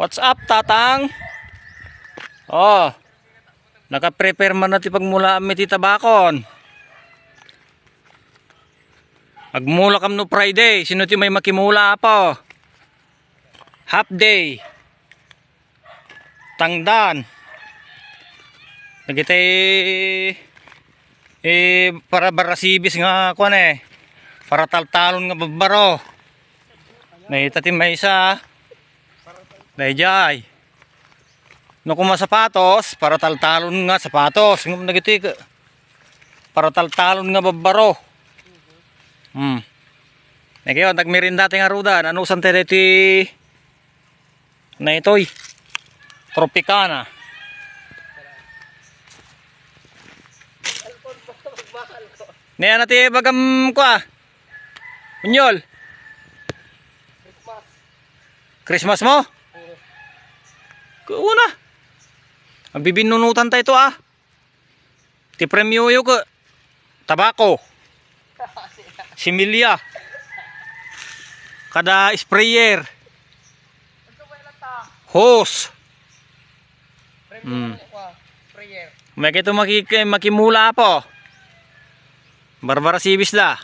What's up, tatang? Oh, naka-prepare man natin pagmula kami ti tabakon. Magmula kam no Friday. Sino ti may makimula po? Half day. Tangdan. Nagitay para barasibis nga kuan para taltalon nga babaro. Naitatim may isa. Dayjay. No kuma sapatos para taltalon nga sapatos. Ngum nagiti para taltalon nga babaro. Ngayon nagmerinda ting arudan. Ano san ti na itoy Tropicana. Niya nati bagam kwa. Unyol. Christmas mo? Una. Ang bibinunutan tayo ito Ti premyo yung tabako. Similya. Kada sprayer. Hose. May kito makimula po. Barbara Sibis da.